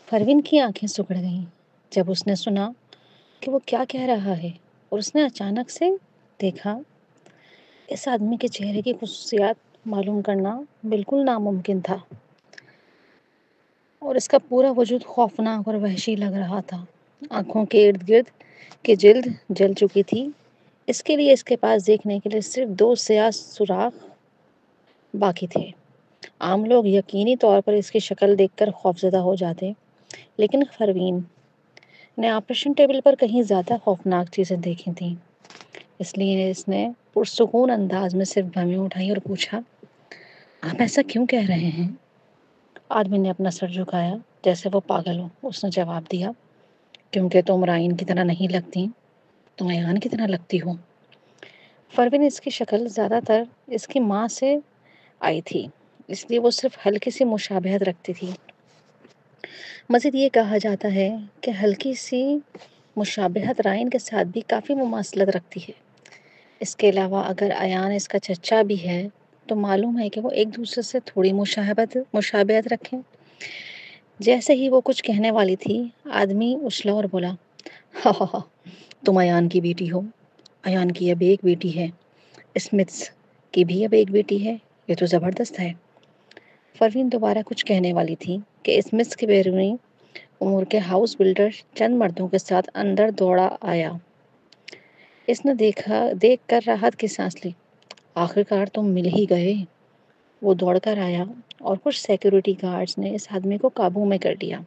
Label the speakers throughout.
Speaker 1: پروین کی آنکھیں سکڑ گئیں جب اس نے سنا کہ وہ کیا کہہ رہا ہے، اور اس نے اچانک سے دیکھا اس آدمی کے چہرے کی خصوصیات معلوم کرنا بالکل ناممکن تھا، اور اس کا پورا وجود خوفناک اور وحشی لگ رہا تھا۔ آنکھوں کے ارد گرد کی جلد جل چکی تھی، اس کے لیے اس کے پاس دیکھنے کے لیے صرف 2 سیاہ سوراخ باقی تھے۔ عام لوگ یقینی طور پر اس کی شکل دیکھ کر خوفزدہ ہو جاتے، لیکن پروین نے آپریشن ٹیبل پر کہیں زیادہ خوفناک چیزیں دیکھی تھیں، اس لیے اس نے پرسکون انداز میں صرف بھویں اٹھائی اور پوچھا، آپ ایسا کیوں کہہ رہے ہیں؟ آدمی نے اپنا سر جھکایا جیسے وہ پاگل ہو۔ اس نے جواب دیا، کیونکہ تم رائن کی طرح نہیں لگتی، تم ایان کی طرح لگتی ہو۔ پروین اس کی شکل زیادہ تر اس کی ماں سے آئی تھی، اس لیے وہ صرف ہلکی سی مشابہت رکھتی تھی۔ مزید یہ کہا جاتا ہے کہ ہلکی سی مشابہت رائن کے ساتھ بھی کافی مماثلت رکھتی ہے۔ اس کے علاوہ اگر ایان اس کا چچا بھی ہے تو معلوم ہے کہ وہ ایک دوسرے سے تھوڑی مشابہت رکھیں۔ جیسے ہی وہ کچھ کہنے والی تھی، آدمی اچھلا اور بولا، ہا ہا ہا، تم ایان کی بیٹی ہو۔ ایان کی اب ایک بیٹی ہے، اسمتھس کی بھی اب ایک بیٹی ہے، یہ تو زبردست ہے۔ پروین دوبارہ کچھ کہنے والی تھی کہ اسمتھس کے بیرونی امور کے ہاؤس بلڈر چند مردوں کے ساتھ اندر دوڑا آیا۔ اس نے دیکھ کر راحت کی سانس لی۔ آخرکار تم مل ہی گئے۔ وہ دوڑ کر آیا اور کچھ سیکورٹی گارڈز نے اس آدمی کو قابو میں کر لیا۔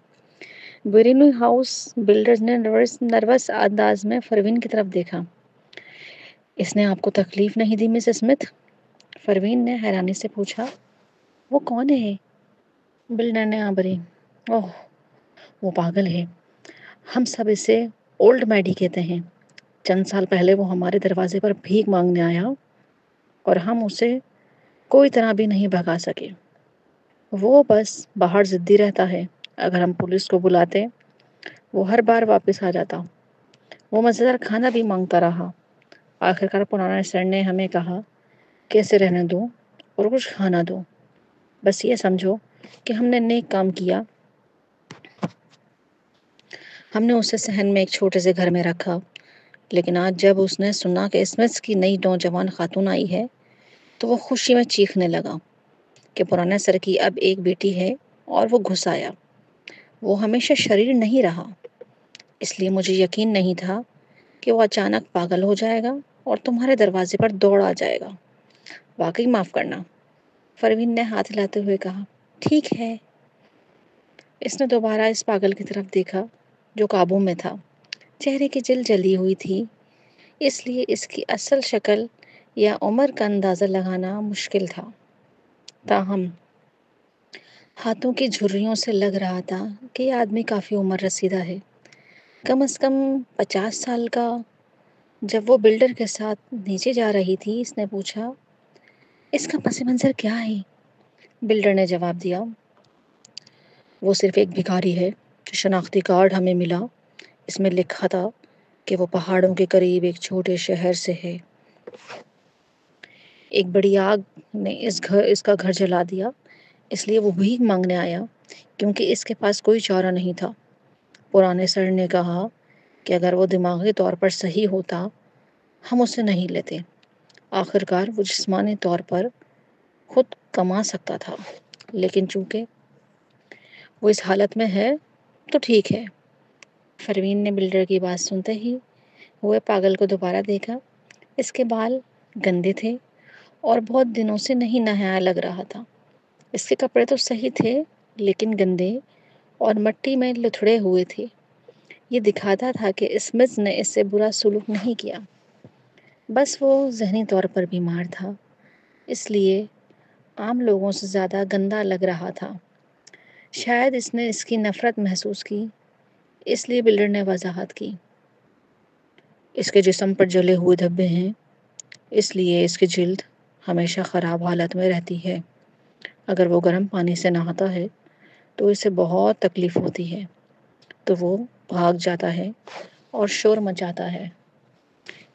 Speaker 1: بیرونی ہاؤس بلڈرز نے نروس انداز میں پروین کی طرف دیکھا۔ اس نے آپ کو تکلیف نہیں دی مس اسمتھ؟ پروین نے حیرانی سے پوچھا۔ وہ کون ہے؟ بلڈر نے آبری، اوہ، وہ پاگل ہے، ہم سب اسے اولڈ میڈی کہتے ہیں۔ چند سال پہلے وہ ہمارے دروازے پر بھیک مانگنے آیا اور ہم اسے کوئی طرح بھی نہیں بھگا سکے۔ وہ بس باہر ضدی رہتا ہے، اگر ہم پولیس کو بلاتے وہ ہر بار واپس آ جاتا۔ وہ مزیدار کھانا بھی مانگتا رہا۔ آخرکار پرانے سر نے ہمیں کہا کہ اسے رہنے دو اور کچھ کھانا دو، بس یہ سمجھو کہ ہم نے نیک کام کیا۔ ہم نے اسے صحن میں ایک چھوٹے سے گھر میں رکھا، لیکن آج جب اس نے سنا کہ اسمتھس کی نئی نوجوان خاتون آئی ہے تو وہ خوشی میں چیخنے لگا کہ پرانے سر کی اب ایک بیٹی ہے، اور وہ گھس آیا۔ وہ ہمیشہ شریر نہیں رہا، اس لیے مجھے یقین نہیں تھا کہ وہ اچانک پاگل ہو جائے گا اور تمہارے دروازے پر دوڑ آ جائے گا۔ واقعی معاف کرنا، پروین نے ہاتھ ہلاتے ہوئے کہا۔ ٹھیک ہے۔ اس نے دوبارہ اس پاگل کی طرف دیکھا جو قابو میں تھا۔ چہرے کی جلد جلی ہوئی تھی، اس لیے اس کی اصل شکل یا عمر کا اندازہ لگانا مشکل تھا، تاہم ہاتھوں کی جھریوں سے لگ رہا تھا کہ یہ آدمی کافی عمر رسیدہ ہے، کم از کم 50 سال کا۔ جب وہ بلڈر کے ساتھ نیچے جا رہی تھی، اس نے پوچھا، اس کا پس منظر کیا ہے؟ بلڈر نے جواب دیا، وہ صرف ایک بھکاری ہے۔ جو شناختی کارڈ ہمیں ملا اس میں لکھا تھا کہ وہ پہاڑوں کے قریب ایک چھوٹے شہر سے ہے۔ ایک بڑی آگ نے اس کا گھر جلا دیا، اس لیے وہ بھیک مانگنے آیا کیونکہ اس کے پاس کوئی چارہ نہیں تھا۔ پرانے سر نے کہا کہ اگر وہ دماغی طور پر صحیح ہوتا ہم اسے نہیں لیتے۔ آخرکار وہ جسمانی طور پر خود کما سکتا تھا، لیکن چونکہ وہ اس حالت میں ہے تو ٹھیک ہے۔ پروین نے بلڈر کی بات سنتے ہی ہوئے پاگل کو دوبارہ دیکھا۔ اس کے بال گندے تھے اور بہت دنوں سے نہیں نہایا لگ رہا تھا۔ اس کے کپڑے تو صحیح تھے لیکن گندے اور مٹی میں لتھڑے ہوئے تھے۔ یہ دکھاتا تھا کہ اسمتھ نے اس سے برا سلوک نہیں کیا، بس وہ ذہنی طور پر بیمار تھا، اس لیے عام لوگوں سے زیادہ گندا لگ رہا تھا۔ شاید اس نے اس کی نفرت محسوس کی، اس لیے بلڈر نے وضاحت کی، اس کے جسم پر جلے ہوئے دھبے ہیں، اس لیے اس کی جلد ہمیشہ خراب حالت میں رہتی ہے۔ اگر وہ گرم پانی سے نہاتا ہے تو اسے بہت تکلیف ہوتی ہے، تو وہ بھاگ جاتا ہے اور شور مچاتا ہے،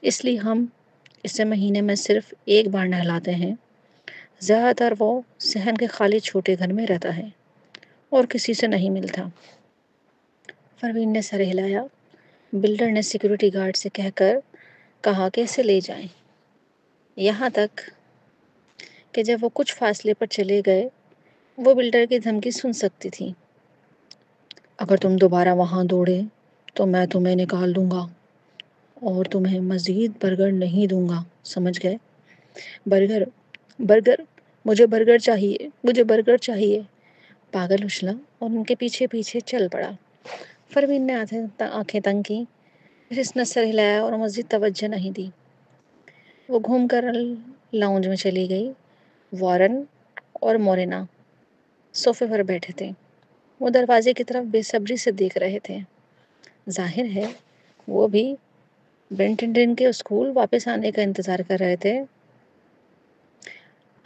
Speaker 1: اس لیے ہم اسے مہینے میں صرف ایک بار نہلاتے ہیں۔ زیادہ تر وہ صحن کے خالی چھوٹے گھر میں رہتا ہے اور کسی سے نہیں ملتا۔ پروین نے سر ہلایا۔ بلڈر نے سیکورٹی گارڈ سے کہہ کر کہا کہ اسے لے جائیں، یہاں تک کہ جب وہ کچھ فاصلے پر چلے گئے وہ بلڈر کی دھمکی سن سکتی تھی۔ اگر تم دوبارہ وہاں دوڑے تو میں تمہیں نکال دوں گا اور تمہیں مزید برگر نہیں دوں گا، سمجھ گئے؟ برگر، برگر، مجھے برگر چاہیے، مجھے برگر چاہیے، پاگل اچھلا اور ان کے پیچھے پیچھے چل پڑا۔ پروین نے آنکھیں تنگ کی، پھر اس نے سر ہلایا اور مزید توجہ نہیں دی۔ وہ گھوم کر لاؤنج میں چلی گئی۔ وارن اور مورینا صوفے پر بیٹھے تھے۔ وہ دروازے کی طرف بے صبری سے دیکھ رہے تھے۔ ظاہر ہے وہ بھی برینٹن کے اسکول واپس آنے کا انتظار کر رہے تھے۔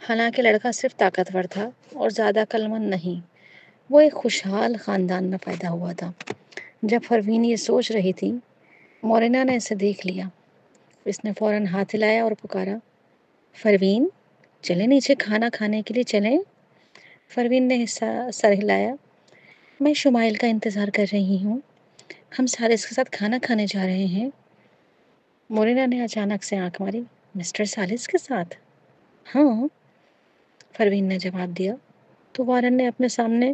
Speaker 1: حالانکہ لڑکا صرف طاقتور تھا اور زیادہ عقل مند نہیں، وہ ایک خوشحال خاندان میں پیدا ہوا تھا۔ جب پروین یہ سوچ رہی تھی، مورینا نے اسے دیکھ لیا۔ اس نے فوراً ہاتھ ہلایا اور پکارا، پروین، چلیں نیچے کھانا کھانے کے لیے چلیں؟ پروین نے سر ہلایا، میں شمائل کا انتظار کر رہی ہوں، ہم سالس کے ساتھ کھانا کھانے جا رہے ہیں۔ مورینا نے اچانک سے آنکھ ماری، مسٹر سالس کے ساتھ؟ ہاں، پروین نے جواب دیا تو وارن نے اپنے سامنے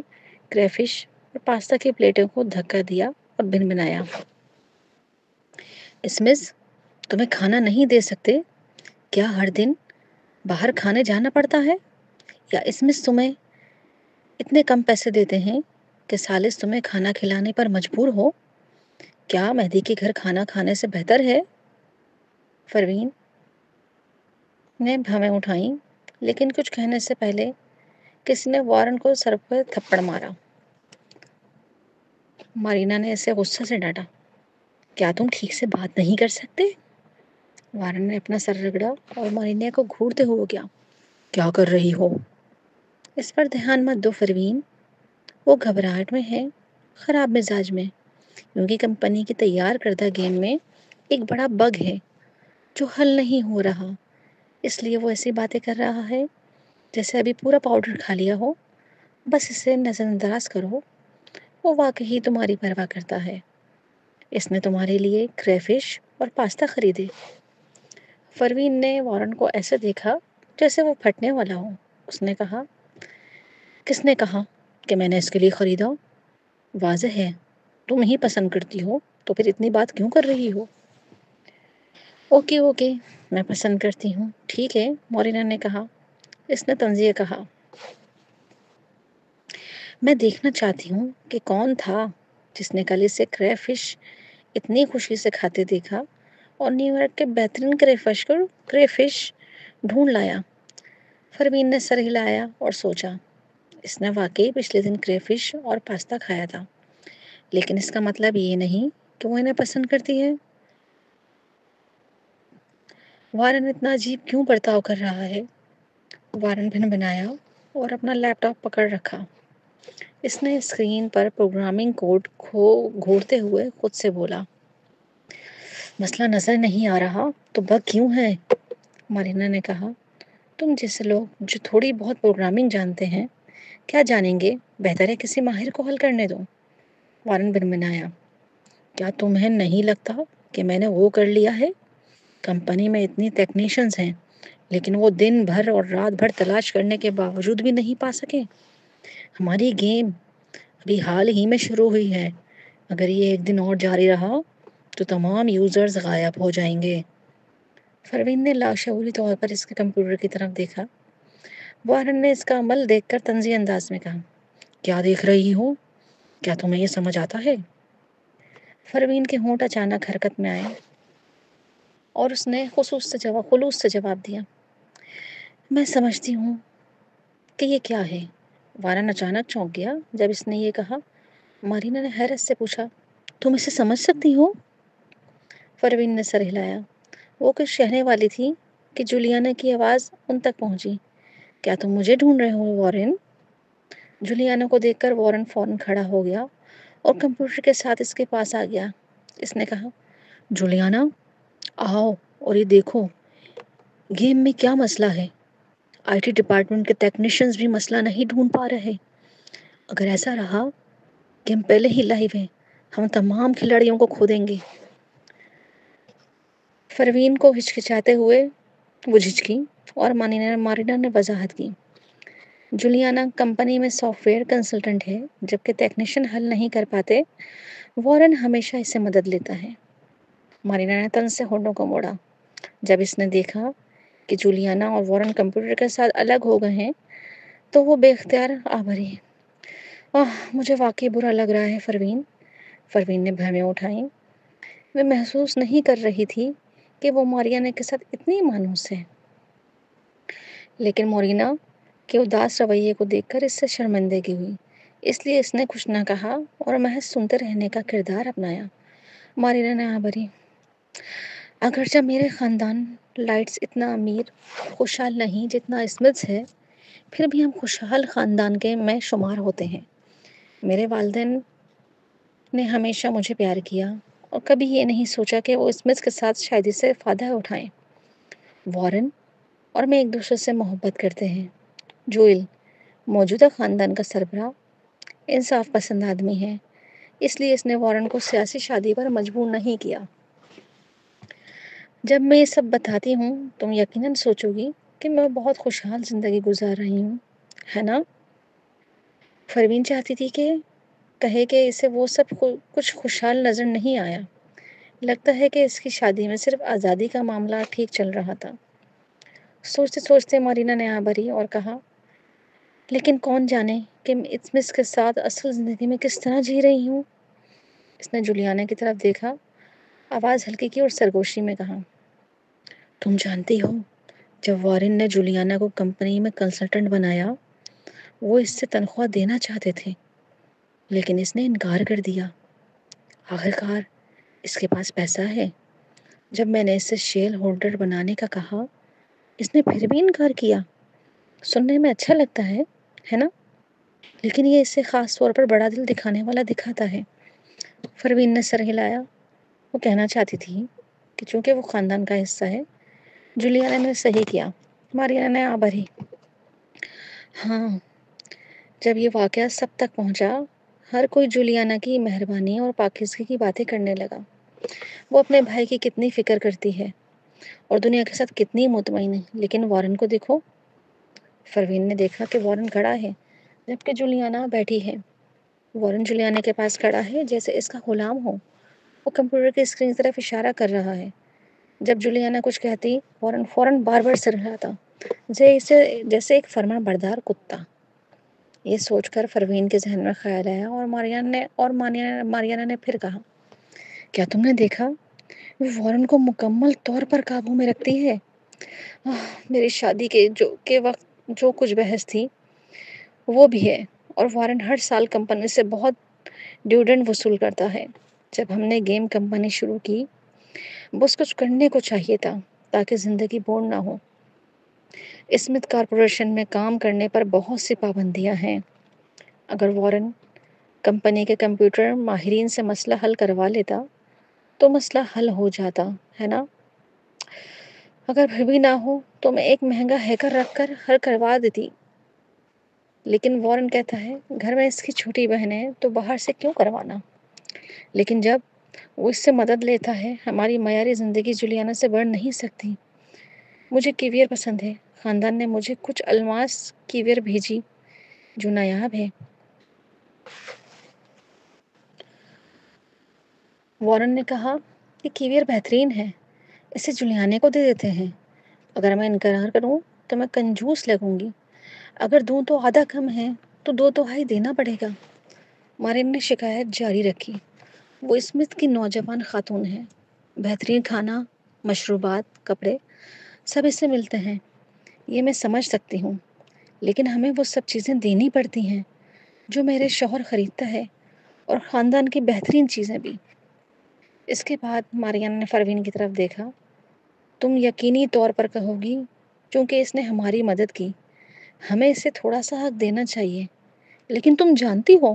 Speaker 1: کریفش اور پاستا کی پلیٹوں کو دھکا دیا اور بنبنایا، اسمس، تمہیں کھانا نہیں دے سکتے کیا؟ ہر دن باہر کھانے جانا پڑتا ہے؟ یا اسمس تمہیں اتنے کم پیسے دیتے ہیں کہ سالس تمہیں کھانا کھلانے پر مجبور ہو؟ کیا مہدی کے گھر کھانا کھانے سے بہتر ہے؟ پروین نے بھویں اٹھائیں، لیکن کچھ کہنے سے پہلے کسی نے وارن کو سر پر تھپڑ مارا۔ مارینا نے اسے غصے سے ڈانٹا، کیا تم ٹھیک سے بات نہیں کر سکتے؟ وارن نے اپنا سر رگڑا اور مارینا کو گھورتے ہوئے گیا، کیا کر رہی ہو؟ اس پر دھیان مت دو پروین، وہ گھبراہٹ میں ہے، خراب مزاج میں، کیونکہ کمپنی کی تیار کردہ گیم میں ایک بڑا بگ ہے جو حل نہیں ہو رہا، اس لیے وہ ایسی باتیں کر رہا ہے جیسے ابھی پورا پاؤڈر کھا لیا ہو۔ بس اسے نظر انداز کرو، وہ واقعی تمہاری پرواہ کرتا ہے، اس نے تمہارے لیے کریفش اور پاستا خریدے۔ پروین نے وارن کو ایسے دیکھا جیسے وہ پھٹنے والا ہو۔ اس نے کہا، کس نے کہا کہ میں نے اس کے لیے خریدا؟ واضح ہے تم ہی پسند کرتی ہو، تو پھر اتنی بات کیوں کر رہی ہو؟ اوکے اوکے، میں پسند کرتی ہوں، ٹھیک ہے، مورینا نے کہا۔ اس نے طنزیہ کہا، میں دیکھنا چاہتی ہوں کہ کون تھا جس نے کل اسے کریفش اتنی خوشی سے کھاتے دیکھا اور نیو یارک کے بہترین کریفش ڈھونڈ لایا۔ پروین نے سر ہلایا اور سوچا، اس نے واقعی پچھلے دن کریفش اور پاستا کھایا تھا، لیکن اس کا مطلب یہ نہیں کہ وہ انہیں پسند کرتی ہے۔ وارن اتنا عجیب کیوں برتاؤ کر رہا ہے؟ وارن بنبنایا اور اپنا لیپ ٹاپ پکڑ رکھا۔ اس نے اسکرین پر پروگرامنگ کوڈ گھورتے ہوئے خود سے بولا، مسئلہ نظر نہیں آ رہا تو بگ کیوں ہے؟ مارینا نے کہا، تم جیسے لوگ جو تھوڑی بہت پروگرامنگ جانتے ہیں کیا جانیں گے، بہتر ہے کسی ماہر کو حل کرنے دو۔ وارن بنبنایا، کیا تمہیں نہیں لگتا کہ میں نے وہ کر لیا ہے؟ کمپنی میں اتنی ٹیکنیشینز ہیں لیکن وہ دن بھر اور رات بھر تلاش کرنے کے باوجود بھی نہیں پا سکے۔ ہماری گیم ابھی حال ہی میں شروع ہوئی ہے، اگر یہ ایک دن اور جاری رہا تو تمام یوزرز غائب ہو جائیں گے۔ پروین نے لاشعوری طور پر اس کے کمپیوٹر کی طرف دیکھا۔ وارن نے اس کا عمل دیکھ کر طنزی انداز میں کہا، کیا دیکھ رہی ہو؟ کیا تمہیں یہ سمجھ آتا ہے؟ پروین کے ہونٹ اچانک حرکت میں آئے اور اس نے خلوص سے جواب دیا، میں سمجھتی ہوں کہ یہ کیا ہے۔ وارن اچانک چونک گیا جب اس نے یہ کہا۔ مارینا نے حیرت سے پوچھا، تم اسے سمجھ سکتی ہو؟ پروین نے سر ہلایا۔ وہ کچھ کہنے والی تھی کہ جولیانا کی آواز ان تک پہنچی، کیا تم مجھے ڈھونڈ رہے ہو وارن؟ جولیانا کو دیکھ کر وارن فوراً کھڑا ہو گیا اور کمپیوٹر کے ساتھ اس کے پاس آ گیا۔ اس نے کہا، جولیانا آؤ اور یہ دیکھو گیم میں کیا مسئلہ ہے۔ آئی ٹی ڈپارٹمنٹ کے ٹیکنیشینز بھی مسئلہ نہیں ڈھونڈ پا رہے۔ اگر ایسا رہا کہ ہم پہلے ہی لائیو ہیں ہم تمام کھلاڑیوں کو کھو دیں گے۔ پروین کو ہچکچاتے ہوئے وہ جھجکی اور مارینا نے وضاحت کی، جولیانا کمپنی میں سافٹ ویئر کنسلٹنٹ ہے، جبکہ ٹیکنیشین حل نہیں کر پاتے، وارن ہمیشہ اس سے مدد لیتا ہے۔ مارینا نے تن سے ہونٹوں کو موڑا۔ جب اس نے دیکھا کہ جولیانا اور وارن کمپیوٹر کے ساتھ الگ ہو گئے ہیں تو وہ بے اختیار آ بھری۔ مجھے واقعی برا لگ رہا ہے پروین نے بھویں اٹھائیں۔ وہ محسوس نہیں کر رہی تھی کہ وہ مارینا کے ساتھ اتنی مانوس ہے، لیکن مارینا کے اداس رویے کو دیکھ کر اس سے شرمندگی ہوئی، اس لیے اس نے کچھ نہ کہا اور محض سنتے رہنے کا کردار اپنایا۔ مارینا نے آ بھری، اگرچہ میرے خاندان لائٹس اتنا امیر خوشحال نہیں جتنا اسمتھس ہے، پھر بھی ہم خوشحال خاندان کے میں شمار ہوتے ہیں۔ میرے والدین نے ہمیشہ مجھے پیار کیا اور کبھی یہ نہیں سوچا کہ وہ اسمتھس کے ساتھ شادی سے فائدہ اٹھائیں۔ وارن اور میں ایک دوسرے سے محبت کرتے ہیں۔ جوئل موجودہ خاندان کا سربراہ انصاف پسند آدمی ہے، اس لیے اس نے وارن کو سیاسی شادی پر مجبور نہیں کیا۔ جب میں یہ سب بتاتی ہوں تم یقیناً سوچو گی کہ میں بہت خوشحال زندگی گزار رہی ہوں، ہے نا؟ پروین چاہتی تھی کہ کہے کہ اسے وہ سب کچھ خوشحال نظر نہیں آیا، لگتا ہے کہ اس کی شادی میں صرف آزادی کا معاملہ ٹھیک چل رہا تھا۔ سوچتے سوچتے مارینا نے آ بھری اور کہا، لیکن کون جانے کہ میں اسمتھ کے ساتھ اصل زندگی میں کس طرح جی رہی ہوں۔ اس نے جولیانا کی طرف دیکھا، آواز ہلکی کی اور سرگوشی میں کہا، تم جانتی ہو جب وارن نے جولیانا کو کمپنی میں کنسلٹنٹ بنایا وہ اس سے تنخواہ دینا چاہتے تھے، لیکن اس نے انکار کر دیا۔ آخرکار اس کے پاس پیسہ ہے۔ جب میں نے اسے شیئر ہولڈر بنانے کا کہا اس نے پھر بھی انکار کیا۔ سننے میں اچھا لگتا ہے نا؟ لیکن یہ اسے خاص طور پر بڑا دل دکھانے والا دکھاتا ہے۔ پروین نے سر ہلایا۔ وہ کہنا چاہتی تھی کہ چونکہ وہ خاندان کا حصہ ہے۔ جولیانا نے صحیح کیا۔ مارینا نے آ بھری، ہاں۔ جب یہ واقعہ سب تک پہنچا ہر کوئی جولیانا کی مہربانی اور پاکیزگی کی باتیں کرنے لگا۔ وہ اپنے بھائی کی کتنی فکر کرتی ہے اور دنیا کے ساتھ کتنی مطمئن ہے، لیکن وارن کو دیکھو۔ پروین نے دیکھا کہ وارن کھڑا ہے جبکہ جولیانا بیٹھی ہے۔ وارن جولیانا کے پاس کھڑا ہے جیسے اس کا غلام ہو۔ وہ کمپیوٹر کی اسکرین کی طرف اشارہ کر رہا ہے۔ جب جولیانا کچھ کہتی وارن فوراً بار بار سر ہلاتا جیسے ایک فرمان بردار کتا۔ یہ سوچ کر پروین کے ذہن میں خیال آیا اور مارینا نے پھر کہا، کیا تم نے دیکھا وہ وارن کو مکمل طور پر قابو میں رکھتی ہے۔ میری شادی کے وقت جو کچھ بحث تھی وہ بھی ہے، اور وارن ہر سال کمپنی سے بہت ڈیویڈنڈ وصول کرتا ہے۔ جب ہم نے گیم کمپنی شروع کی بس کچھ کرنے کو چاہیے تھا تاکہ زندگی بور نہ ہو۔ اسمتھ کارپوریشن میں کام کرنے پر بہت سی پابندیاں ہیں۔ اگر وارن کمپنی کے کمپیوٹر ماہرین سے مسئلہ حل کروا لیتا تو مسئلہ حل ہو جاتا، ہے نا؟ اگر پھر بھی نہ ہو تو میں ایک مہنگا ہیکر رکھ کر حل کروا دیتی، لیکن وارن کہتا ہے گھر میں اس کی چھوٹی بہن ہے تو باہر سے کیوں کروانا۔ لیکن جب وہ اس سے مدد لیتا ہے ہماری معیاری زندگی جولیانا سے بڑھ نہیں سکتی۔ مجھے کیویئر پسند ہے۔ خاندان نے مجھے کچھ الماس کیویئر بھیجی جو نایاب ہے۔ وارن نے کہا کہ کیویئر بہترین ہے، اسے جولیانے کو دے دیتے ہیں۔ اگر میں انکار کروں تو میں کنجوس لگوں گی، اگر دوں تو آدھا کم ہے تو 2/3 دینا پڑے گا۔ مارین نے شکایت جاری رکھی، وہ اسمتھ کی نوجوان خاتون ہے، بہترین کھانا، مشروبات، کپڑے سب اس سے ملتے ہیں۔ یہ میں سمجھ سکتی ہوں، لیکن ہمیں وہ سب چیزیں دینی پڑتی ہیں جو میرے شوہر خریدتا ہے، اور خاندان کی بہترین چیزیں بھی۔ اس کے بعد ماریان نے پروین کی طرف دیکھا، تم یقینی طور پر کہو گی چونکہ اس نے ہماری مدد کی ہمیں اسے تھوڑا سا حق دینا چاہیے، لیکن تم جانتی ہو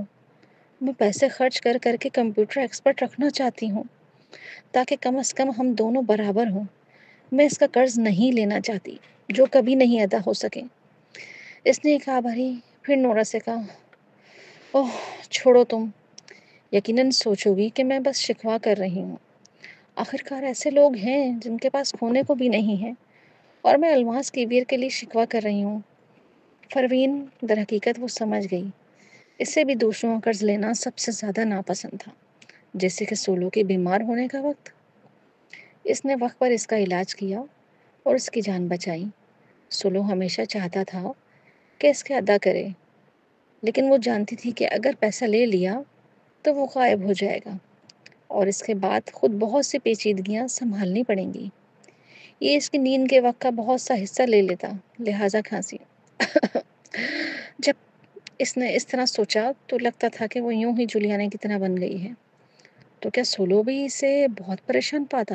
Speaker 1: میں پیسے خرچ کر کر کے کمپیوٹر ایکسپرٹ رکھنا چاہتی ہوں تاکہ کم از کم ہم دونوں برابر ہوں۔ میں اس کا قرض نہیں لینا چاہتی جو کبھی نہیں ادا ہو سکے۔ اس نے ایک آباری پھر نورا سے کہا، اوہ چھوڑو تم، یقیناً سوچو گی کہ میں بس شکوہ کر رہی ہوں، آخرکار ایسے لوگ ہیں جن کے پاس کھونے کو بھی نہیں ہے، اور میں الماس کی بیر کے لیے شکوہ کر رہی ہوں۔ پروین در حقیقت وہ سمجھ گئی، اسے بھی دوسروں کا قرض لینا سب سے زیادہ ناپسند تھا، جیسے کہ سولو کے بیمار ہونے کا وقت۔ اس نے وقت پر اس کا علاج کیا اور اس کی جان بچائی۔ سولو ہمیشہ چاہتا تھا کہ اس کے ادا کرے، لیکن وہ جانتی تھی کہ اگر پیسہ لے لیا تو وہ غائب ہو جائے گا، اور اس کے بعد خود بہت سی پیچیدگیاں سنبھالنی پڑیں گی۔ یہ اس کی نیند کے وقت کا بہت سا حصہ لے لیتا، لہٰذا کھانسی۔ جب اس نے اس طرح سوچا تو لگتا تھا کہ وہ یوں ہی جولیانا کی طرح بن گئی ہے۔ تو کیا سولو بھی اسے بہت پریشان پاتا؟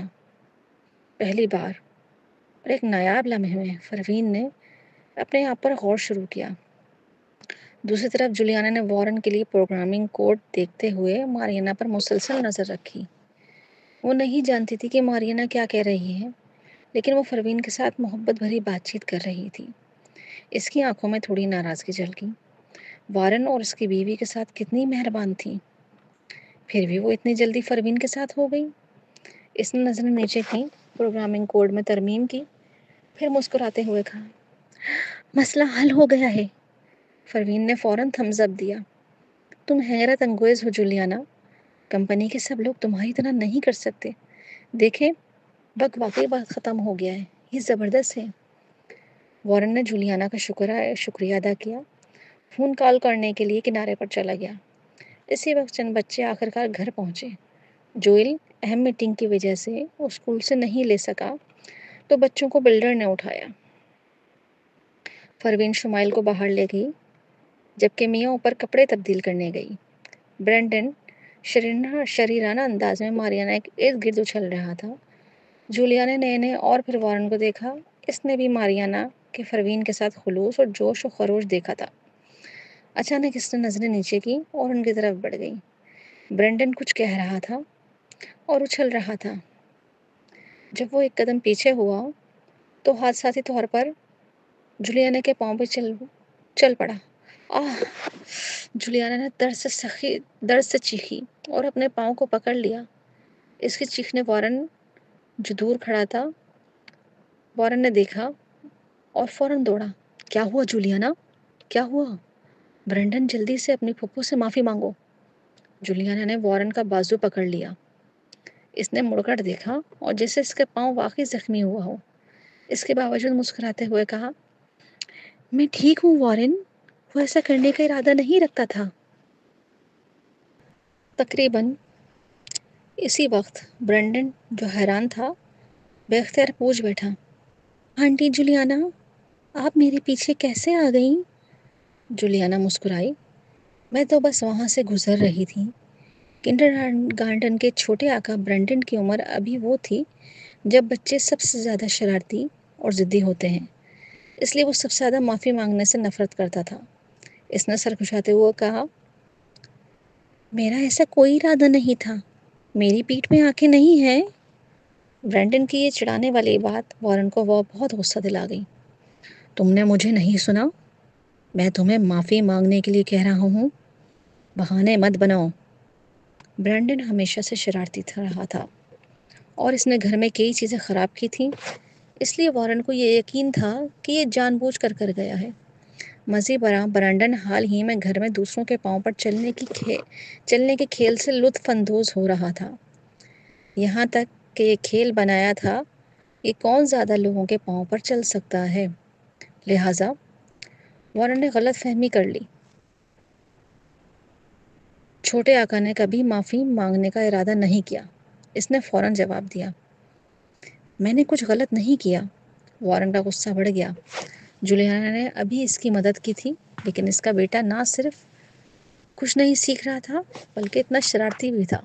Speaker 1: پہلی بار اور ایک نایاب لمحے میں پروین نے اپنے آپ پر غور شروع کیا۔ دوسری طرف جولیانا نے وارن کے لیے پروگرامنگ کوڈ دیکھتے ہوئے ماریانا پر مسلسل نظر رکھی۔ وہ نہیں جانتی تھی کہ ماریانا کیا کہہ رہی ہے، لیکن وہ پروین کے ساتھ محبت بھری بات چیت کر رہی تھی۔ اس کی آنکھوں میں تھوڑی ناراضگی جھلکی۔ وارن اور اس کی بیوی کے ساتھ کتنی مہربان تھی، پھر بھی وہ اتنی جلدی پروین کے ساتھ ہو گئی۔ اس نے نظریں نیچے کی، پروگرامنگ کوڈ میں ترمیم کی، پھر مسکراتے ہوئے کہا، مسئلہ حل ہو گیا ہے۔ پروین نے فوراً تھمز اپ دیا۔ تم حیرت انگیز ہو جولیانا، کمپنی کے سب لوگ تمہاری طرح نہیں کر سکتے۔ دیکھیں، بگ واقعی بات ختم ہو گیا ہے، یہ زبردست ہے۔ وارن نے جولیانا کا شکریہ ادا کیا، فون کال کرنے کے لیے کنارے پر چلا گیا۔ اسی وقت چند بچے آخرکار گھر پہنچے۔ جوئل اہم میٹنگ کی وجہ سے وہ اسکول سے نہیں لے سکا، تو بچوں کو بلڈر نے اٹھایا۔ پروین شمائل کو باہر لے گئی، جبکہ میاں اوپر کپڑے تبدیل کرنے گئی۔ برینڈن شریرانہ انداز میں ماریانا کے ارد گرد اچھل رہا تھا۔ جولیانا نے اور پھر وارن کو دیکھا۔ اس نے بھی ماریانا کے پروین کے ساتھ خلوص اور جوش و خروش دیکھا تھا۔ اچانک اس نے نظریں نیچے کی اور ان کی طرف بڑھ گئی۔ برینڈن کچھ کہہ رہا تھا اور اچھل رہا تھا۔ جب وہ ایک قدم پیچھے ہوا تو حادثاتی طور پر جولیانا کے پاؤں پہ چل پڑا۔ آہ! جولیانا نے درد سے چیخی اور اپنے پاؤں کو پکڑ لیا۔ اس کی چیخ نے وارن، جو دور کھڑا تھا، وارن نے دیکھا اور فوراً دوڑا۔ کیا ہوا جولیانا؟ کیا ہوا؟ برینڈن، جلدی سے اپنی پھپھو سے معافی مانگو۔ جولیانا نے وارن کا بازو پکڑ لیا۔ اس نے مڑ کر دیکھا اور جیسے اس کے پاؤں واقعی زخمی ہوا ہو۔ اس کے باوجود مسکراتے ہوئے کہا، میں ٹھیک ہوں وارن، وہ ایسا کرنے کا ارادہ نہیں رکھتا تھا۔ تقریباً اسی وقت برینڈن، جو حیران تھا، بے اختیار پوچھ بیٹھا، آنٹی جولیانا، آپ میرے پیچھے کیسے آ گئیں؟ جولیانا مسکرائی، میں تو بس وہاں سے گزر رہی تھی۔ کنڈر گارڈن کے چھوٹے آقا برینڈن کی عمر ابھی وہ تھی جب بچے سب سے زیادہ شرارتی اور ضدی ہوتے ہیں، اس لیے وہ سب سے زیادہ معافی مانگنے سے نفرت کرتا تھا۔ اس نے سر کھشاتے ہوئے کہا، میرا ایسا کوئی ارادہ نہیں تھا، میری پیٹھ میں آنکھیں نہیں ہیں۔ برینڈن کی یہ چڑھانے والی بات وارن کو وہ بہت غصہ دلا گئی۔ تم نے مجھے نہیں سنا؟ میں تمہیں معافی مانگنے کے لیے کہہ رہا ہوں، بہانے مت بناؤ۔ برینڈن ہمیشہ سے شرارتی رہا تھا اور اس نے گھر میں کئی چیزیں خراب کی تھیں، اس لیے وارن کو یہ یقین تھا کہ یہ جان بوجھ کر گیا ہے۔ مزید برآں برینڈن حال ہی میں گھر میں دوسروں کے پاؤں پر چلنے کے کھیل سے لطف اندوز ہو رہا تھا، یہاں تک کہ یہ کھیل بنایا تھا کہ کون زیادہ لوگوں کے پاؤں پر چل سکتا ہے۔ لہٰذا وارن نے غلط فہمی کر لی۔ چھوٹے آقا نے کبھی معافی مانگنے کا ارادہ نہیں کیا، اس نے فوراً جواب دیا۔ میں نے کچھ غلط نہیں کیا۔ وارن کا غصہ بڑھ گیا۔ جولیانا نے ابھی اس کی مدد کی تھی، لیکن اس کا بیٹا نہ صرف کچھ نہیں سیکھ رہا تھا بلکہ اتنا شرارتی بھی تھا۔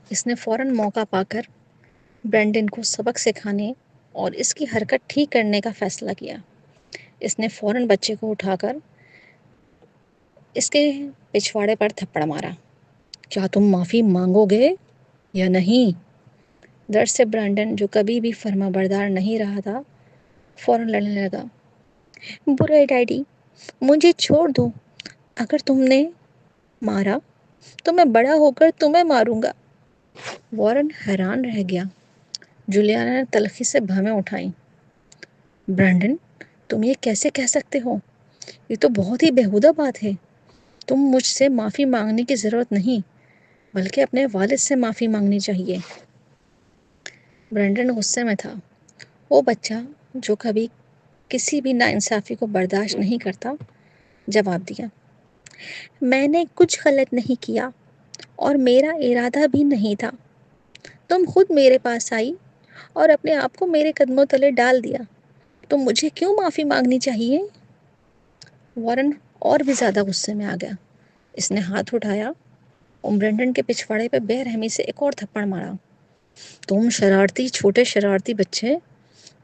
Speaker 1: اس نے فوراً موقع پا کر برینڈن کو سبق سکھانے اور اس کی حرکت ٹھیک کرنے کا فیصلہ کیا۔ اس نے فوراً بچے کو اٹھا کر اس کے پچھواڑے پر تھپڑ مارا۔ کیا تم معافی مانگو گے یا نہیں؟ درد سے برینڈن، جو کبھی بھی فرما بردار نہیں رہا تھا، فوراً لڑنے لگا۔ برے ڈیڈی، مجھے چھوڑ دو، اگر تم نے مارا تو میں بڑا ہو کر تمہیں ماروں گا۔ وارن حیران رہ گیا۔ جولیانا نے تلخی سے بھویں اٹھائیں۔ برینڈن، تم یہ کیسے کہہ سکتے ہو؟ یہ تو بہت ہی بیہودہ بات ہے۔ تم مجھ سے معافی مانگنے کی ضرورت نہیں، بلکہ اپنے والد سے معافی مانگنی چاہیے۔ برینڈن غصے میں تھا۔ وہ بچہ جو کبھی کسی بھی ناانصافی کو برداشت نہیں کرتا جواب دیا، میں نے کچھ غلط نہیں کیا اور میرا ارادہ بھی نہیں تھا۔ تم خود میرے پاس آئی اور اپنے آپ کو میرے قدموں تلے ڈال دیا، تو مجھے کیوں معافی مانگنی چاہیے؟ وارن اور بھی زیادہ غصے میں آ گیا۔ اس نے ہاتھ اٹھایا اور برینڈن کے پچھواڑے پہ بے رحمی سے ایک اور تھپڑ مارا۔ تم شرارتی چھوٹے شرارتی بچے،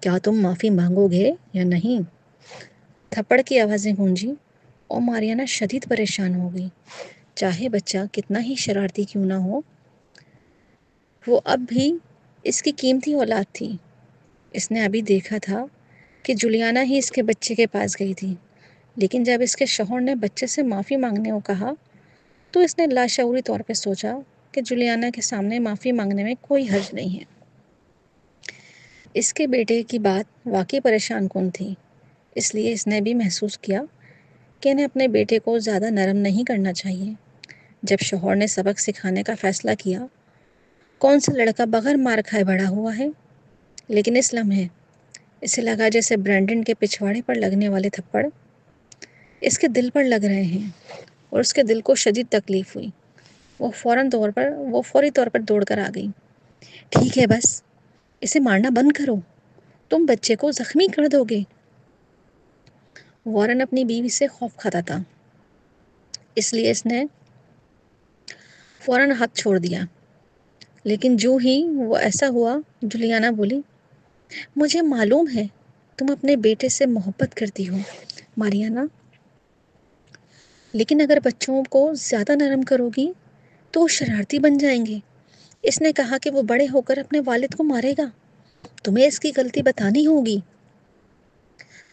Speaker 1: کیا تم معافی مانگو گے یا نہیں؟ تھپڑ کی آوازیں گونجی اور ماریانا شدید پریشان ہو گئی۔ چاہے بچہ کتنا ہی شرارتی کیوں نہ ہو، وہ اب بھی اس کی قیمتی اولاد تھی۔ اس نے ابھی دیکھا تھا کہ جولیانا ہی اس کے بچے کے پاس گئی تھی، لیکن جب اس کے شوہر نے بچے سے معافی مانگنے کو کہا تو اس نے لاشعوری طور پہ سوچا کہ جولیانا کے سامنے معافی مانگنے میں کوئی حرج نہیں ہے۔ اس کے بیٹے کی بات واقعی پریشان کن تھی، اس لیے اس نے بھی محسوس کیا کہ انہیں اپنے بیٹے کو زیادہ نرم نہیں کرنا چاہیے۔ جب شوہر نے سبق سکھانے کا فیصلہ کیا، کون سا لڑکا بغیر مار کھائے بڑا ہوا ہے؟ لیکن اس لمحے اسے لگا جیسے برینڈن کے پچھواڑے پر لگنے والے تھپڑ اس کے دل پر لگ رہے ہیں، اور اس کے دل کو شدید تکلیف ہوئی۔ وہ فوری طور پر دوڑ کر آ گئی۔ ٹھیک ہے، بس اسے مارنا بند کرو، تم بچے کو زخمی کر دو گے۔ وارن اپنی بیوی سے خوف کھاتا تھا، اس لیے اس نے فوراً ہاتھ چھوڑ دیا۔ لیکن جو ہی وہ ایسا ہوا، جولیانا بولی، مجھے معلوم ہے تم اپنے بیٹے سے محبت کرتی ہو ماریانا، لیکن اگر بچوں کو زیادہ نرم کرو گی تو وہ شرارتی بن جائیں گے۔ اس نے کہا کہ وہ بڑے ہو کر اپنے والد کو مارے گا۔ تمہیں اس کی غلطی بتانی ہوگی،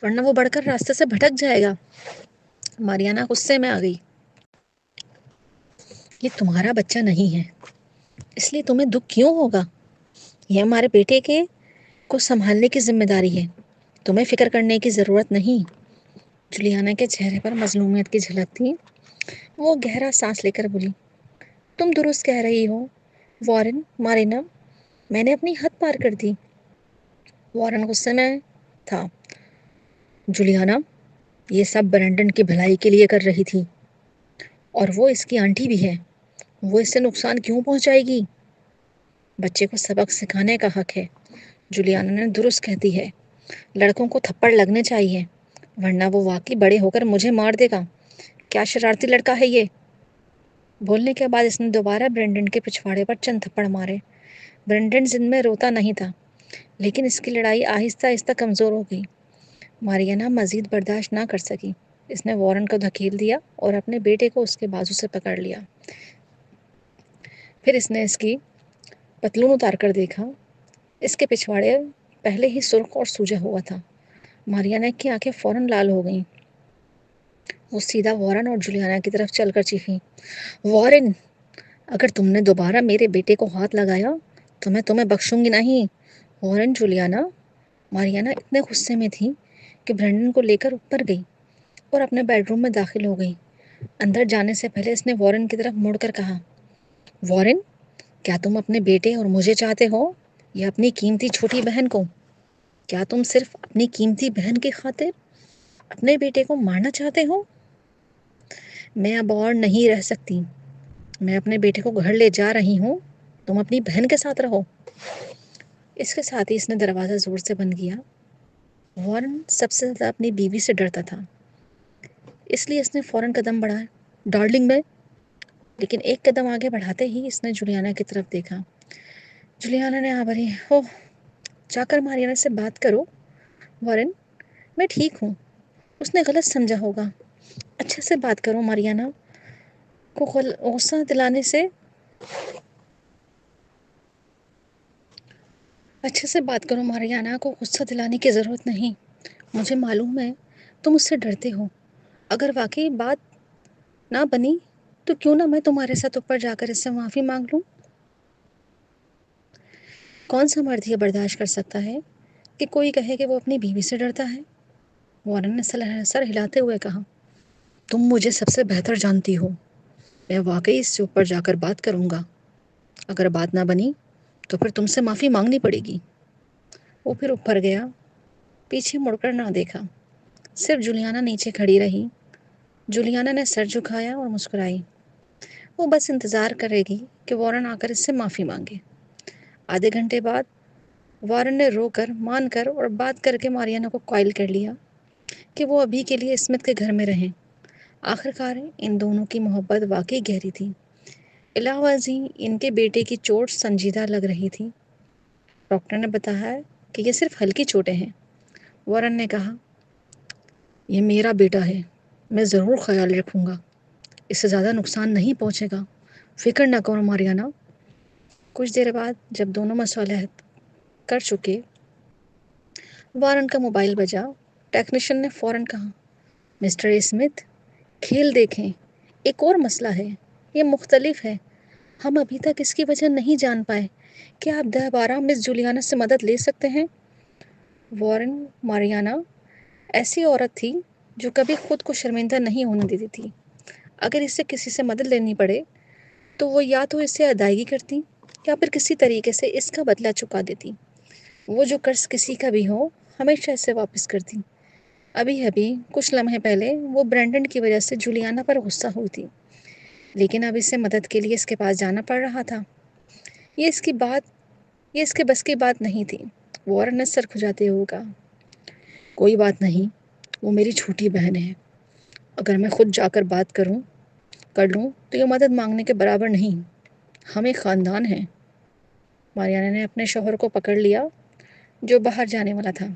Speaker 1: ورنہ وہ بڑھ کر راستے سے بھٹک جائے گا۔ ماریانا غصے میں آ گئی۔ یہ تمہارا بچہ نہیں ہے، اس لیے تمہیں دکھ کیوں ہوگا؟ یہ ہمارے بیٹے کے کو سنبھالنے کی ذمہ داری ہے، تمہیں فکر کرنے کی ضرورت نہیں۔ جولیانا کے چہرے پر مظلومیت کی جھلک تھی۔ وہ گہرا سانس لے کر بولی، تم درست کہہ رہی ہو وارن، مارینا، میں نے اپنی حد پار کر دی۔ وارن غصے میں تھا۔ جولیانا یہ سب برینڈن کی بھلائی کے لیے کر رہی تھی، اور وہ اس کی آنٹی بھی ہے، وہ اس سے نقصان کیوں پہنچائے گی؟ بچے کو سبق سکھانے کا حق ہے۔ جولیانا نے درست کہتی ہے، لڑکوں کو تھپڑ لگنے چاہیے، ورنہ وہ واقعی بڑے ہو کر مجھے مار دے گا۔ کیا شرارتی لڑکا ہے یہ؟ بولنے کے بعد اس نے دوبارہ برینڈن کے پچھواڑے پر چند تھپڑ مارے۔ برینڈن زند میں روتا نہیں تھا، لیکن اس کی لڑائی آہستہ آہستہ کمزور ہو گئی۔ ماریانا مزید برداشت نہ کر سکی۔ اس نے وارن کو دھکیل دیا اور اپنے بیٹے کو اس کے بازو سے پکڑ لیا۔ پھر اس نے اس کی پتلون اتار کر دیکھا۔ اس کے پچھواڑے پہلے ہی سرخ اور سوجا ہوا تھا۔ ماریانا کی آنکھیں فوراً لال ہو گئیں۔ وہ سیدھا وارن اور جولیانا کی طرف چل کر چیخی، وارن، اگر تم نے دوبارہ میرے بیٹے کو ہاتھ لگایا تو میں تمہیں بخشوں گی نہیں۔ Warren, Juliana. ماریانا اتنے غصے میں تھی کہ برینڈن کو لے کر اوپر گئی اور اپنے بیڈ روم میں داخل ہو گئی۔ اندر جانے سے پہلے اس نے وارن کی طرف مڑ کر کہا، وارن، کیا تم اپنے بیٹے اور مجھے چاہتے ہو یا اپنی قیمتی چھوٹی بہن کو؟ کیا تم صرف اپنی قیمتی بہن کی خاطر اپنے بیٹے کو مارنا چاہتے ہو؟ میں اب اور نہیں رہ سکتی، میں اپنے بیٹے کو گھر لے جا رہی ہوں، تم اپنی بہن کے ساتھ رہو۔ اس کے ساتھ ہی اس نے دروازہ زور سے بند کیا۔ وارن سب سے زیادہ اپنی بیوی سے ڈرتا تھا، اس لیے اس نے فوراً قدم بڑھایا، ڈارلنگ میں، لیکن ایک قدم آگے بڑھاتے ہی اس نے جولیانا کی طرف دیکھا۔ جولیانا نے آبری، جا کر ماریانا سے بات کرو۔ وارن، میں ٹھیک ہوں، اس نے غلط سمجھا ہوگا، اچھے سے بات کرو ماریانا کو غصہ دلانے سے اچھے سے بات کرو ماریانا کو غصہ دلانے کی ضرورت نہیں۔ مجھے معلوم ہے تم اس سے ڈرتے ہو، اگر واقعی بات نہ بنی تو کیوں نہ میں تمہارے ساتھ اوپر جا کر اس سے معافی مانگ لوں؟ کون سا مرد یہ برداشت کر سکتا ہے کہ کوئی کہے کہ وہ اپنی بیوی سے ڈرتا ہے؟ وارن نے سر ہلاتے ہوئے کہا، تم مجھے سب سے بہتر جانتی ہو، میں واقعی اس سے اوپر جا کر بات کروں گا، اگر بات نہ بنی تو پھر تم سے معافی مانگنی پڑے گی۔ وہ پھر اوپر گیا، پیچھے مڑ کر نہ دیکھا، صرف جولیانا نیچے کھڑی رہی۔ جولیانا نے سر جھکایا اور مسکرائی، وہ بس انتظار کرے گی کہ وارن آ کر اس سے معافی مانگے۔ آدھے گھنٹے بعد وارن نے رو کر، مان کر اور بات کر کے ماریانا کو قائل کر لیا کہ وہ ابھی کے لیے اسمتھ کے گھر میں رہیں۔ آخرکار ان دونوں کی محبت واقعی گہری تھی۔ علاوہ ازیں ان کے بیٹے کی چوٹ سنجیدہ لگ رہی تھی۔ ڈاکٹر نے بتایا کہ یہ صرف ہلکی چوٹیں ہیں۔ وارن نے کہا، یہ میرا بیٹا ہے، میں ضرور خیال رکھوں گا، اس سے زیادہ نقصان نہیں پہنچے گا، فکر نہ کرو ماریانا۔ کچھ دیر بعد جب دونوں مصالحت کر چکے، وارن کا موبائل بجا۔ ٹیکنیشین نے فوراً کہا، مسٹر اسمتھ، کھیل دیکھیں، ایک اور مسئلہ ہے، یہ مختلف ہے، ہم ابھی تک اس کی وجہ نہیں جان پائے، کیا آپ 10-12 مس جولیانا سے مدد لے سکتے ہیں؟ وارن ماریانا ایسی عورت تھی جو کبھی خود کو شرمندہ نہیں ہونے دیتی تھی۔ اگر اسے کسی سے مدد لینی پڑے تو وہ یا تو اسے ادائیگی کرتی یا پھر کسی طریقے سے اس کا بدلہ چکا دیتی۔ وہ جو قرض کسی کا بھی ہو ہمیشہ اسے واپس کرتی۔ ابھی کچھ لمحے پہلے وہ برینڈن کی وجہ سے جولیانا پر غصہ ہوئی تھی، لیکن اب اسے مدد کے لیے اس کے پاس جانا پڑ رہا تھا۔ یہ اس کے بس کی بات نہیں تھی۔ وارن نے سر کھجاتے ہوئے کہا، کوئی بات نہیں، وہ میری چھوٹی بہن ہے، اگر میں خود جا کر بات کر لوں تو یہ مدد مانگنے کے برابر نہیں، ہم ایک خاندان ہیں۔ ماریانا نے اپنے شوہر کو پکڑ لیا جو باہر جانے والا تھا۔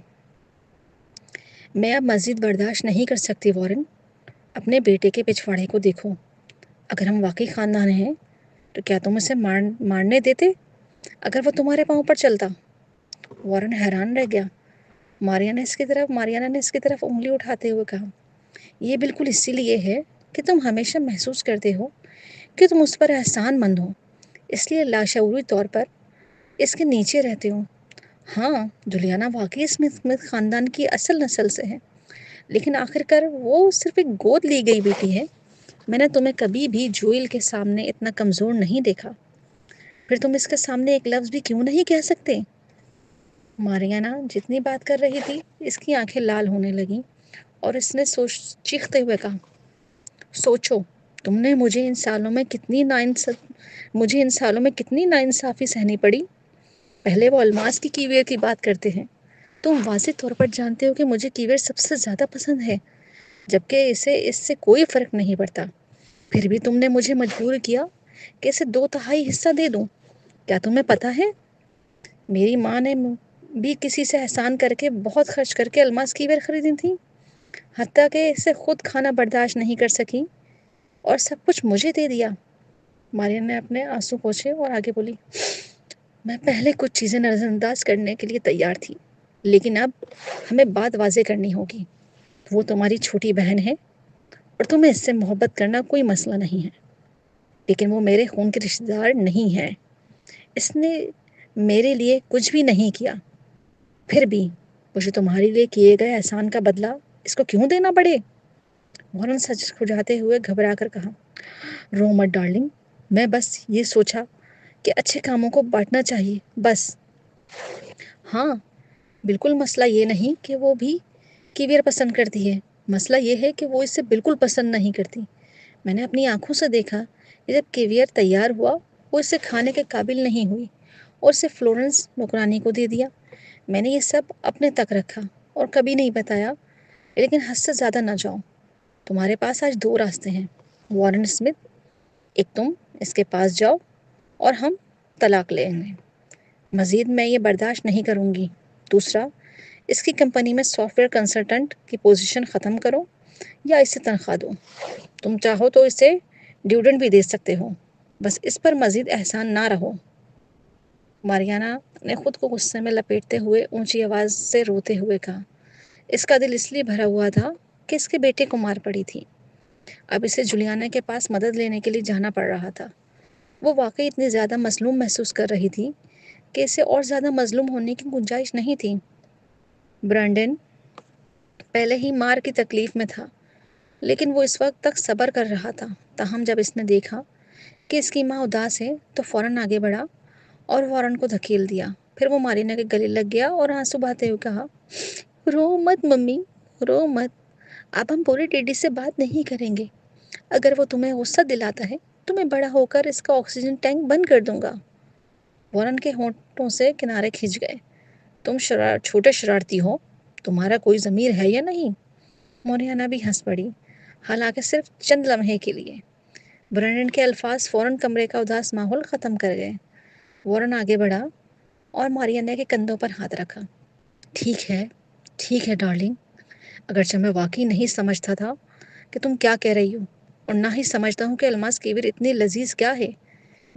Speaker 1: میں اب مزید برداشت نہیں کر سکتی وارن، اپنے بیٹے کے پچھواڑے کو دیکھو، اگر ہم واقعی خاندان ہیں تو کیا تم اسے مارنے دیتے اگر وہ تمہارے پاؤں پر چلتا؟ وارن حیران رہ گیا۔ ماریانا نے اس کی طرف انگلی اٹھاتے ہوئے کہا، یہ بالکل اسی لیے ہے کہ تم ہمیشہ محسوس کرتے ہو کہ تم اس پر احسان مند ہو، اس لیے لاشعوری طور پر اس کے نیچے رہتے ہو۔ ہاں، جولیانا واقعی اسمتھ خاندان کی اصل نسل سے ہے، لیکن آخر کار وہ صرف ایک گود لی گئی بیٹی ہے۔ میں نے تمہیں کبھی بھی جوئل کے سامنے اتنا کمزور نہیں دیکھا، پھر تم اس کے سامنے ایک لفظ بھی کیوں نہیں کہہ سکتے؟ ماریانا جتنی بات کر رہی تھی اس کی آنکھیں لال ہونے لگیں اور اس نے چیختے ہوئے کہا، سوچو، تم نے مجھے ان سالوں میں کتنی ناانصافی سہنی پڑی۔ پہلے وہ الماس کی کیویئر کی بات کرتے ہیں، تم واضح طور پر جانتے ہو کہ مجھے کیویئر سب سے زیادہ پسند ہے، جبکہ اس سے کوئی فرق نہیں پڑتا، پھر بھی تم نے مجھے مجبور کیا کہ اسے 2/3 حصہ دے دوں۔ کیا تمہیں پتہ ہے، میری ماں نے بھی کسی سے احسان کر کے بہت خرچ کر کے الماس کیویئر خریدی تھی، حتیٰ کہ اسے خود کھانا برداشت نہیں کر سکی اور سب کچھ مجھے دے دیا۔ مارین نے اپنے آنسو پوچھے اور آگے بولی، میں پہلے کچھ چیزیں نظر انداز کرنے کے لیے تیار تھی، لیکن اب ہمیں بات واضح کرنی ہوگی، وہ تمہاری چھوٹی بہن ہے اور تمہیں اس سے محبت کرنا کوئی مسئلہ نہیں ہے، لیکن وہ میرے خون کے رشتہ دار نہیں ہے، اس نے میرے لیے کچھ بھی نہیں کیا، پھر بھی مجھے تمہارے لیے کیے گئے احسان کا بدلہ اس کو کیوں دینا پڑے؟ وارن سچ کھجاتے ہوئے گھبرا کر کہا، رو مت ڈارلنگ، میں بس یہ سوچا کہ اچھے کاموں کو بانٹنا چاہیے، بس۔ ہاں بالکل، مسئلہ یہ نہیں کہ وہ بھی کیویئر پسند کرتی ہے، مسئلہ یہ ہے کہ وہ اسے بالکل پسند نہیں کرتی۔ میں نے اپنی آنکھوں سے دیکھا کہ جب کیویئر تیار ہوا وہ اسے کھانے کے قابل نہیں ہوئی اور اسے فلورنس نوکرانی کو دے دیا۔ میں نے یہ سب اپنے تک رکھا اور کبھی نہیں بتایا، لیکن حد سے زیادہ نہ جاؤ، تمہارے پاس آج 2 راستے ہیں وارن اسمتھ، ایک تم اس کے پاس جاؤ اور ہم طلاق لیں گے، مزید میں یہ برداشت نہیں کروں گی، دوسرا اس کی کمپنی میں سافٹ ویئر کنسلٹنٹ کی پوزیشن ختم کرو یا اسے تنخواہ دو، تم چاہو تو اسے ڈیویڈنڈ بھی دے سکتے ہو، بس اس پر مزید احسان نہ رہو۔ ماریانا نے خود کو غصے میں لپیٹتے ہوئے اونچی آواز سے روتے ہوئے کہا، اس کا دل اس لیے بھرا ہوا تھا کہ اس کے بیٹے کو مار پڑی تھی، اب اسے جولیانا کے پاس مدد لینے کے لیے جانا پڑ رہا تھا۔ وہ واقعی اتنی زیادہ مظلوم محسوس کر رہی تھی کہ اسے اور زیادہ مظلوم ہونے کی گنجائش نہیں تھی۔ برینڈن پہلے ہی مار کی تکلیف میں تھا، لیکن وہ اس وقت تک صبر کر رہا تھا۔ تاہم جب اس نے دیکھا کہ اس کی ماں اداس ہے تو فوراً آگے بڑھا اور وارن کو دھکیل دیا۔ پھر وہ مارینا کے گلے لگ گیا اور آنسو بہاتے ہوئے کہا، رو مت ممی، رو مت، اب ہم پورے ٹیڈی سے بات نہیں کریں گے۔ اگر وہ تمہیں غصہ دلاتا ہے تو میں بڑا ہو کر اس کا آکسیجن ٹینک بند کر دوں گا۔ وارن کے ہونٹوں سے کنارے کھنچ گئے۔ تم چھوٹے شرارتی ہو، تمہارا کوئی ضمیر ہے یا نہیں؟ موریانا بھی ہنس پڑی، حالانکہ صرف چند لمحے کے لیے۔ برینڈن کے الفاظ فوراً کمرے کا اداس ماحول ختم کر گئے۔ وارن آگے بڑھا اور موریانا کے کندھوں پر ہاتھ رکھا۔ ٹھیک ہے ڈارلنگ، اگرچہ میں واقعی نہیں سمجھتا تھا کہ تم کیا کہہ رہی ہو، اور نہ ہی سمجھتا ہوں کہ الماس کیویر اتنی لذیذ کیا ہے۔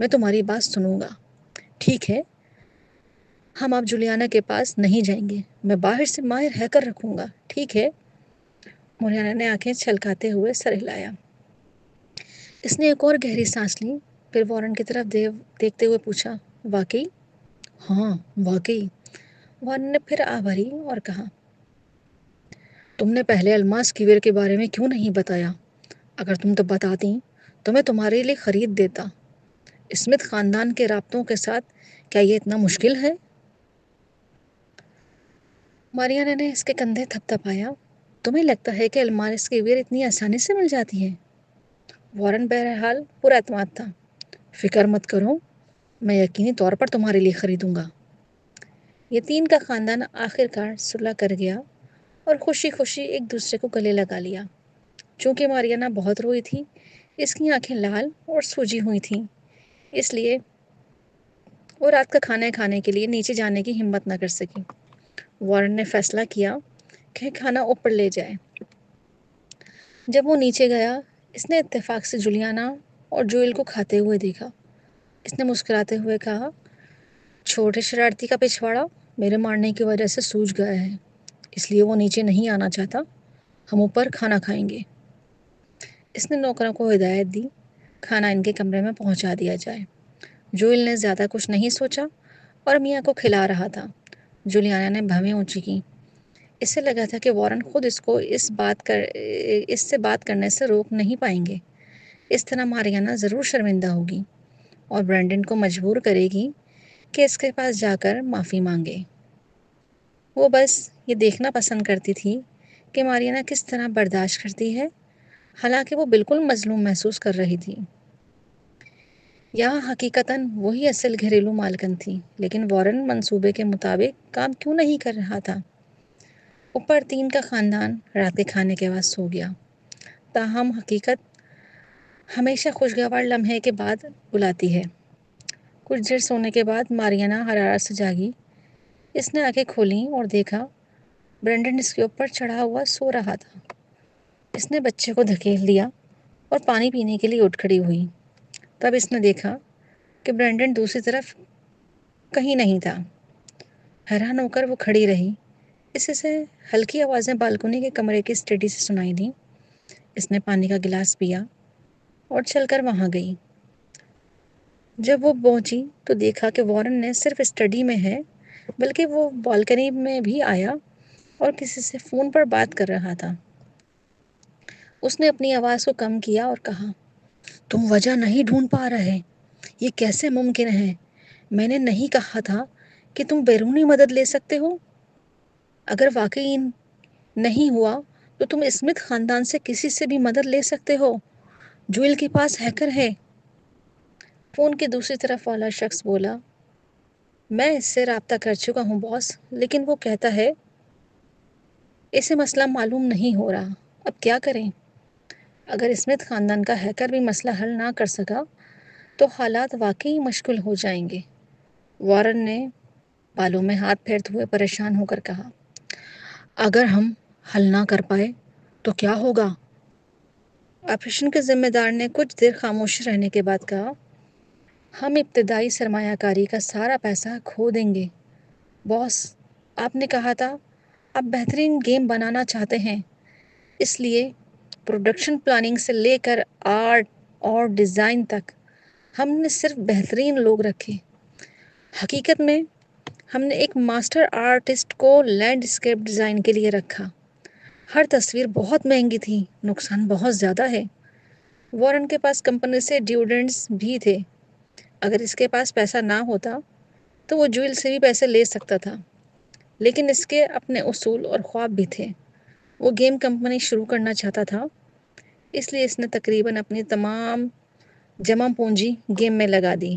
Speaker 1: میں تمہاری بات سنوں گا۔ ٹھیک ہے، ہم اب جولیانا کے پاس نہیں جائیں گے، میں باہر سے ماہر ہیکر رکھوں گا، ٹھیک ہے؟ موریانا نے آنکھیں چھلکاتے ہوئے سر ہلایا۔ اس نے ایک اور گہری سانس لی، پھر وارن کی طرف دیکھتے ہوئے پوچھا، واقعی؟ ہاں، واقعی۔ وارن نے پھر آہ بھری اور کہا، تم نے پہلے الماس کیویر کے بارے میں کیوں نہیں بتایا؟ اگر تم تو بتاتی تو میں تمہارے لیے خرید دیتا۔ اسمتھ خاندان کے رابطوں کے ساتھ کیا یہ اتنا مشکل ہے؟ ماریانا نے اس کے کندھے تھپ تھپایا۔ تمہیں لگتا ہے کہ الماس کیویر اتنی آسانی سے مل جاتی ہے؟ وارن بہرحال پورا اعتماد تھا۔ فکر مت کرو، میں یقینی طور پر تمہارے لیے خریدوں گا۔ یتین کا خاندان آخر کار صلح کر گیا اور خوشی خوشی ایک دوسرے کو گلے لگا لیا۔ چونکہ ماریانا بہت روئی تھی، اس کی آنکھیں لال اور سوجی ہوئی تھیں، اس لیے وہ رات کا کھانا کھانے کے لیے نیچے جانے کی ہمت نہ کر سکی۔ وارن نے فیصلہ کیا کہ کھانا اوپر لے جائے۔ جب وہ نیچے گیا، اس نے اتفاق سے جولیانا اور جوئل کو کھاتے ہوئے دیکھا۔ اس نے مسکراتے ہوئے کہا، چھوٹے شرارتی کا پچھواڑا میرے مارنے کی وجہ سے سوج گیا ہے، اس لیے وہ نیچے نہیں آنا چاہتا۔ ہم اوپر کھانا کھائیں گے۔ اس نے نوکروں کو ہدایت دی، کھانا ان کے کمرے میں پہنچا دیا جائے۔ جوئل نے زیادہ کچھ نہیں سوچا اور میاں کو کھلا رہا تھا۔ جولیانا نے بھویں اونچی کی۔ اسے لگا تھا کہ وارن خود اس کو اس سے بات کرنے سے روک نہیں پائیں گے۔ اس طرح ماریانا ضرور شرمندہ ہوگی اور برینڈن کو مجبور کرے گی کہ اس کے پاس جا کر معافی مانگے۔ وہ بس یہ دیکھنا پسند کرتی تھی کہ ماریانا کس طرح برداشت کرتی ہے، حالانکہ وہ بالکل مظلوم محسوس کر رہی تھی۔ یہاں حقیقتاً وہی اصل گھریلو مالکن تھی، لیکن وارن منصوبے کے مطابق کام کیوں نہیں کر رہا تھا؟ اوپر تین کا خاندان رات کے کھانے کے بعد سو گیا، تاہم حقیقت ہمیشہ خوشگوار لمحے کے بعد بلاتی ہے۔ کچھ دیر سونے کے بعد ماریانا حرارت سے جاگی۔ اس نے آنکھیں کھولیں اور دیکھا برینڈن اس کے اوپر چڑھا ہوا سو رہا تھا۔ اس نے بچے کو دھکیل دیا اور پانی پینے کے لیے اٹھ کھڑی ہوئی۔ تب اس نے دیکھا کہ برینڈن دوسری طرف کہیں نہیں تھا۔ حیران ہو کر وہ کھڑی رہی۔ اسے سے ہلکی آوازیں بالکنی کے کمرے کی اسٹڈی سے سنائی دیں۔ اس نے پانی کا گلاس پیا اور چل کر وہاں گئی۔ جب وہ پہنچی تو دیکھا کہ وارن نے صرف اسٹڈی میں ہے، بلکہ وہ بالکنی میں بھی آیا اور کسی سے فون پر بات کر رہا تھا۔ اس نے اپنی آواز کو کم کیا اور کہا، تم وجہ نہیں ڈھونڈ پا رہے؟ یہ کیسے ممکن ہے؟ میں نے نہیں کہا تھا کہ تم بیرونی مدد لے سکتے ہو؟ اگر واقعی نہیں ہوا تو تم اسمتھ خاندان سے کسی سے بھی مدد لے سکتے ہو۔ جوئل کے پاس ہیکر ہے۔ فون کی دوسری طرف والا شخص بولا، میں اس سے رابطہ کر چکا ہوں باس، لیکن وہ کہتا ہے اسے مسئلہ معلوم نہیں ہو رہا، اب کیا کریں؟ اگر اسمتھ خاندان کا ہیکر بھی مسئلہ حل نہ کر سکا تو حالات واقعی مشکل ہو جائیں گے۔ وارن نے بالوں میں ہاتھ پھیرتے ہوئے پریشان ہو کر کہا، اگر ہم حل نہ کر پائے تو کیا ہوگا؟ آپریشن کے ذمہ دار نے کچھ دیر خاموش رہنے کے بعد کہا، ہم ابتدائی سرمایہ کاری کا سارا پیسہ کھو دیں گے۔ باس، آپ نے کہا تھا آپ بہترین گیم بنانا چاہتے ہیں، اس لیے پروڈکشن پلاننگ سے لے کر آرٹ اور ڈیزائن تک ہم نے صرف بہترین لوگ رکھے۔ حقیقت میں ہم نے ایک ماسٹر آرٹسٹ کو لینڈسکیپ ڈیزائن کے لیے رکھا۔ ہر تصویر بہت مہنگی تھی، نقصان بہت زیادہ ہے۔ وارن کے پاس کمپنی سے ڈیویڈنڈز بھی تھے۔ اگر اس کے پاس پیسہ نہ ہوتا تو وہ جوئل سے بھی پیسے لے سکتا تھا، لیکن اس کے اپنے اصول اور خواب بھی تھے۔ وہ گیم کمپنی شروع کرنا چاہتا تھا، اس لیے اس نے تقریباً اپنی تمام جمع پونجی گیم میں لگا دی۔